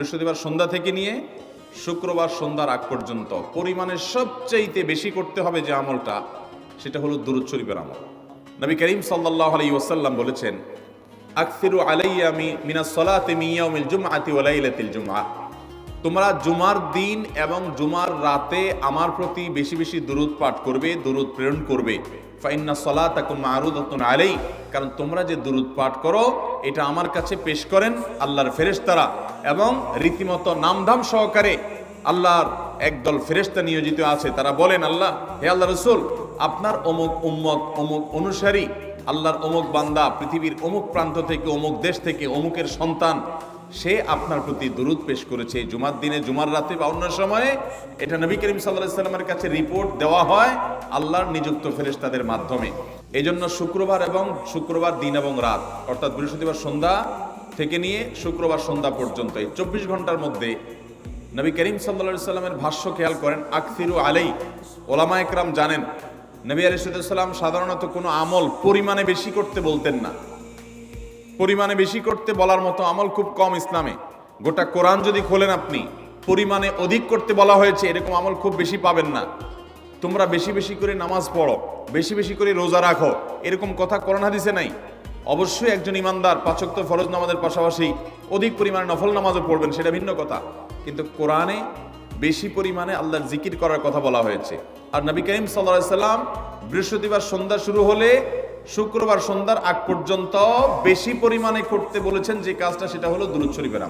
বৃহস্পতিবার সন্ধ্যা থেকে নিয়ে শুক্রবার সন্ধ্যার আগ পর্যন্ত পরিমাণে সবচাইতে বেশি করতে হবে যে আমলটা, সেটা হলো দুরূদ শরীফের আমল। নবী করিম সাল্লাল্লাহু আলাইহি ওয়াসাল্লাম বলেছেন, আকসিরু আলাইয়া মিনাস সালাতি মিন ইয়াউমিল জুমআতি ওয়া লাইলাতিল জুমআহ, তোমরা জুমার দিন এবং জুমার রাতে আমার প্রতি বেশি বেশি দুরূদ পাঠ করবে, দুরূদ প্রেরণ করবে। ফাইন্না সালাতাকুম মা'রুদাতুন আলাই, কারণ তোমরা যে দুরূদ পাঠ করো এটা আমার কাছে পেশ করেন আল্লাহর ফেরেশতারা, এবং রীতিমতো নামধাম সহকারে আল্লাহর একদল ফেরেশতা নিয়োজিত আছে। তারা বলেন, আল্লাহ, হে আল্লাহ রাসূল, আপনার অমুক উম্মত, অমুক অনুসারী, আল্লাহর অমুক বান্দা পৃথিবীর অমুক প্রান্ত থেকে, অমুক দেশ থেকে, অমুকের সন্তান, সে আপনার প্রতি দুরূদ পেশ করেছে জুমার দিনে, জুমার রাতে বা অন্য সময়ে। এটা নবী করিম সাল্লাল্লাহু আলাইহি ওয়াসাল্লামের কাছে রিপোর্ট দেওয়া হয় আল্লাহর নিযুক্ত ফেরেশতাদের মাধ্যমে। এই জন্য শুক্রবার এবং শুক্রবার দিন এবং রাত, অর্থাৎ বৃহস্পতিবার সন্ধ্যা থেকে নিয়ে শুক্রবার সন্ধ্যা পর্যন্ত এই 24 ঘন্টার মধ্যে নবী করিম সাল্লাল্লাহু আলাইহি ওয়াসাল্লামের ভাষ্য খেয়াল করেন, আকসিরু আলাই। ওলামা একরাম জানেন, নবী আলাইহিস সালাম সাধারণত কোনো আমল পরিমাণে বেশি করতে বলতেন না। পরিমাণে বেশি করতে বলার মতো আমল খুব কম ইসলামে। গোটা কোরআন যদি খোলেন আপনি, পরিমাণে অধিক করতে বলা হয়েছে এরকম আমল খুব বেশি পাবেন না। তোমরা বেশি বেশি করে নামাজ পড়ো, বেশি বেশি করে রোজা রাখো, এরকম কথা কোরআন হাদিসে নাই। অবশ্যই একজন ইমানদার 5 ওয়াক্ত ফরজ নামাজের পাশাপাশি অধিক পরিমাণে নফল নামাজও পড়বেন, সেটা ভিন্ন কথা। কিন্তু কোরআনে বেশি পরিমাণে আল্লাহর জিকির করার কথা বলা হয়েছে। আর নবী করিম সাল্লাল্লাহু আলাইহি ওয়াসাল্লাম বৃহস্পতিবার সন্ধ্যা শুরু হলে শুক্রবার সন্ধ্যার আগ পর্যন্ত বেশি পরিমাণে করতে বলেছেন যে কাজটা, সেটা হলো দুরূদ শরীফের আমল।